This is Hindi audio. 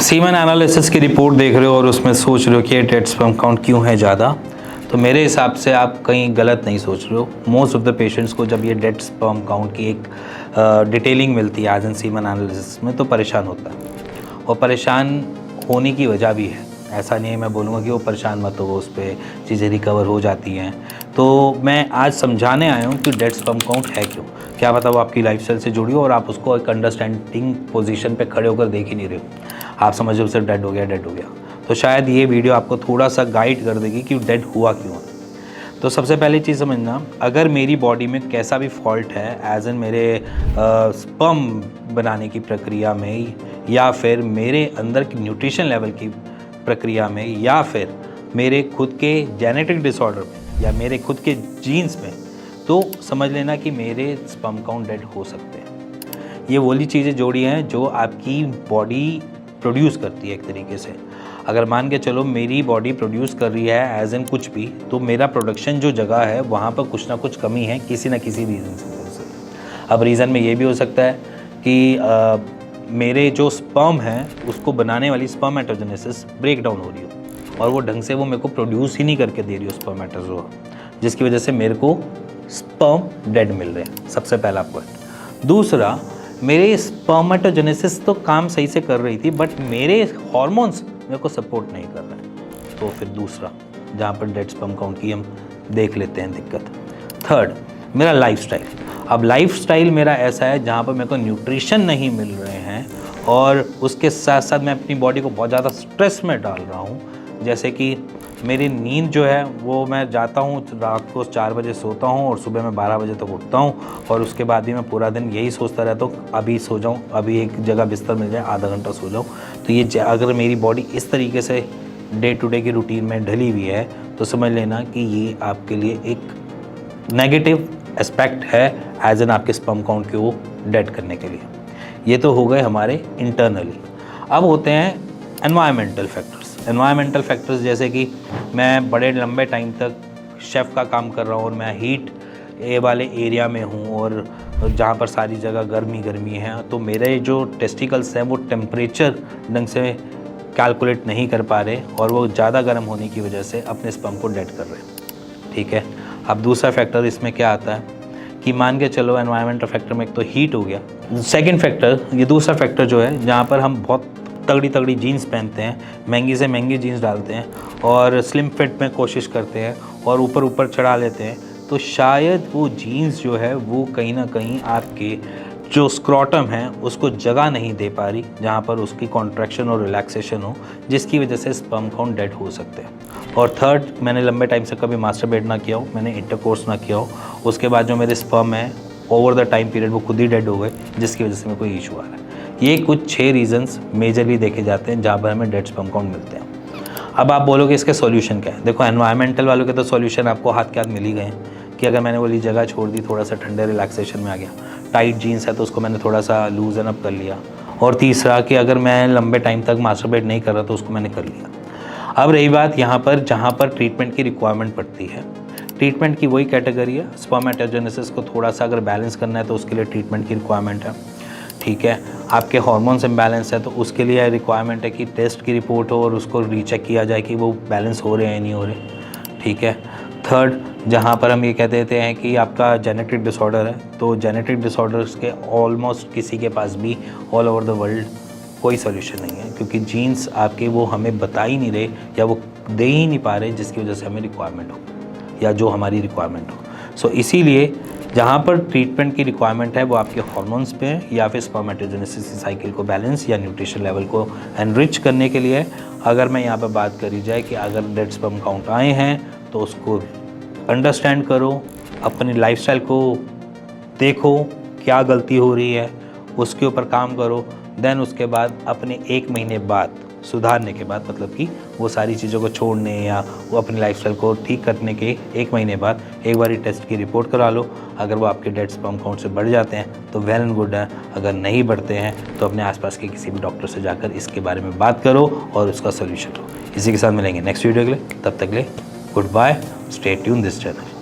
सीमन एनालिसिस की रिपोर्ट देख रहे हो और उसमें सोच रहे हो कि डेड स्पर्म काउंट क्यों है ज़्यादा, तो मेरे हिसाब से आप कहीं गलत नहीं सोच रहे हो। मोस्ट ऑफ द पेशेंट्स को जब ये डेड स्पर्म काउंट की एक डिटेलिंग मिलती है एज एन सीमन एनालिसिस में, तो परेशान होता है। और परेशान होने की वजह भी है, ऐसा नहीं है मैं बोलूँगा कि वो परेशान मत हो, उस पर चीज़ें रिकवर हो जाती हैं। तो मैं आज समझाने आया हूँ कि डेड स्पर्म काउंट है क्यों। क्या पता वो आपकी लाइफस्टाइल से जुड़ी हो और आप उसको एक अंडरस्टैंडिंग पोजीशन पे खड़े होकर देख ही नहीं रहे हो, आप समझ लो सिर्फ डेड हो गया डेड हो गया। तो शायद ये वीडियो आपको थोड़ा सा गाइड कर देगी कि डेड हुआ क्यों है। तो सबसे पहली चीज़ समझना, अगर मेरी बॉडी में कैसा भी फॉल्ट है एज एन मेरे स्पर्म बनाने की प्रक्रिया में, या फिर मेरे अंदर की न्यूट्रिशन लेवल की प्रक्रिया में, या फिर मेरे खुद के जेनेटिक डिसऑर्डर में, या मेरे खुद के जीन्स में, तो समझ लेना कि मेरे स्पर्म काउंट डेड हो सकते हैं। ये वही चीज़ें जोड़ी हैं जो आपकी बॉडी प्रोड्यूस करती है एक तरीके से। अगर मान के चलो मेरी बॉडी प्रोड्यूस कर रही है एज एन कुछ भी, तो मेरा प्रोडक्शन जो जगह है वहाँ पर कुछ ना कुछ कमी है किसी न किसी रीज़न से। अब रीज़न में ये भी हो सकता है कि मेरे जो स्पर्म है उसको बनाने वाली स्पर्मेटोजेनेसिस ब्रेक डाउन हो रही हो और वो ढंग से वो मेरे को प्रोड्यूस ही नहीं करके दे रही हो स्पर्मेटोजोआ, जिसकी वजह से मेरे को स्पर्म डेड मिल रहे हैं। सबसे पहला पॉइंट। दूसरा, मेरे स्पर्मेटोजेनेसिस तो काम सही से कर रही थी, बट मेरे हार्मोन्स मेरे को सपोर्ट नहीं कर रहे। तो फिर दूसरा जहाँ पर डेड स्पर्म काउंट की हम देख लेते हैं दिक्कत। थर्ड, मेरा लाइफस्टाइल। अब लाइफस्टाइल मेरा ऐसा है जहाँ पर मेरे को न्यूट्रिशन नहीं मिल रहे हैं और उसके साथ साथ मैं अपनी बॉडी को बहुत ज़्यादा स्ट्रेस में डाल रहा हूँ। जैसे कि मेरी नींद जो है वो मैं जाता हूँ रात को 4 बजे सोता हूँ और सुबह मैं 12 बजे तक उठता हूँ, और उसके बाद भी मैं पूरा दिन यही सोचता रहता हूँ अभी सो जाऊँ, अभी एक जगह बिस्तर मिल जाए, आधा घंटा सो जाऊँ। तो ये अगर मेरी बॉडी इस तरीके से डे टू डे की रूटीन में ढली हुई है, तो समझ लेना कि ये आपके लिए एक नेगेटिव एस्पेक्ट है एज एन आपके स्पर्म काउंट को डेड करने के लिए। ये तो हो गए हमारे इंटरनली। अब होते हैं एनवायरमेंटल फैक्टर्स। एनवायरमेंटल फैक्टर्स जैसे कि मैं बड़े लंबे टाइम तक शेफ़ का काम कर रहा हूँ और मैं हीट वाले एरिया में हूँ और जहाँ पर सारी जगह गर्मी है, तो मेरे जो टेस्टिकल्स हैं वो टेम्परेचर ढंग से कैलकुलेट नहीं कर पा रहे और वो ज़्यादा गर्म होने की वजह से अपने स्पर्म को डेड कर रहे हैं। ठीक है। अब दूसरा फैक्टर इसमें क्या आता है कि मान के चलो एनवायरमेंटल फैक्टर में एक तो हीट हो गया। सेकंड फैक्टर, ये दूसरा फैक्टर जो है जहाँ पर हम बहुत तगड़ी जीन्स पहनते हैं, महंगी से महंगी जीन्स डालते हैं और स्लिम फिट में कोशिश करते हैं और ऊपर चढ़ा लेते हैं, तो शायद वो जीन्स जो है वो कहीं ना कहीं आपके जो स्क्रॉटम है उसको जगह नहीं दे पा रही जहाँ पर उसकी कॉन्ट्रैक्शन और रिलैक्सेशन हो, जिसकी वजह से स्पर्म काउंट डेड हो सकते हैं। और थर्ड, मैंने लंबे टाइम से कभी मास्टरबेट ना किया हो, मैंने इंटरकोर्स ना किया हो, उसके बाद जो मेरे स्पर्म है ओवर द टाइम पीरियड वो खुद ही डेड हो गए, जिसकी वजह से मेरे को इशू आ रहा है। ये कुछ 6 रीजंस मेजरली देखे जाते हैं जहाँ पर हमें डेड स्पर्म काउंट मिलते हैं। अब आप बोलोगे इसके सॉल्यूशन क्या है। देखो, एनवायरमेंटल वालों के तो सॉल्यूशन आपको हाथ के हाथ मिल ही गए हैं कि अगर मैंने वाली जगह छोड़ दी, थोड़ा सा ठंडे रिलैक्सेशन में आ गया, टाइट जीन्स है तो उसको मैंने थोड़ा सा लूजन अप कर लिया, और तीसरा कि अगर मैं लंबे टाइम तक मास्टरबेट नहीं कर रहा तो उसको मैंने कर लिया। अब रही बात यहाँ पर जहाँ पर ट्रीटमेंट की रिक्वायरमेंट पड़ती है, ट्रीटमेंट की वही कैटेगरी है। स्पर्मेटोजेनेसिस को थोड़ा सा अगर बैलेंस करना है तो उसके लिए ट्रीटमेंट की रिक्वायरमेंट है। ठीक है। आपके हार्मोन्स इम्बैलेंस है तो उसके लिए रिक्वायरमेंट है कि टेस्ट की रिपोर्ट हो और उसको रीचेक किया जाए कि वो बैलेंस हो रहे हैं या नहीं हो रहे। ठीक है। थर्ड, जहाँ पर हम ये कह देते हैं कि आपका जेनेटिक डिसऑर्डर है, तो जेनेटिक डिसऑर्डर्स के ऑलमोस्ट किसी के पास भी ऑल ओवर द वर्ल्ड कोई सोल्यूशन नहीं है, क्योंकि जीन्स आपके वो हमें बता ही नहीं रहे या वो दे ही नहीं पा रहे जिसकी वजह से हमें रिक्वायरमेंट हो या जो हमारी रिक्वायरमेंट हो। सो इसीलिए जहाँ पर ट्रीटमेंट की रिक्वायरमेंट है वो आपके हार्मोन्स पे या फिर स्पर्मेटोजेनेसिस साइकिल को बैलेंस या न्यूट्रिशन लेवल को एनरिच करने के लिए। अगर मैं यहाँ पर बात करी जाए कि अगर डेड स्पर्म काउंट आए हैं तो उसको अंडरस्टैंड करो, अपनी लाइफस्टाइल को देखो क्या गलती हो रही है, उसके ऊपर काम करो। देन उसके बाद अपने 1 महीने बाद सुधारने के बाद, मतलब कि वो सारी चीज़ों को छोड़ने या वो अपनी लाइफस्टाइल को ठीक करने के 1 महीने बाद एक बारी टेस्ट की रिपोर्ट करा लो। अगर वो आपके डेड स्पर्म काउंट से बढ़ जाते हैं तो वेल एंड गुड है, अगर नहीं बढ़ते हैं तो अपने आसपास के किसी भी डॉक्टर से जाकर इसके बारे में बात करो और उसका सोल्यूशन लो। इसी के साथ मिलेंगे नेक्स्ट वीडियो के लिए, तब तक के लिए good bye, stay tune this channel.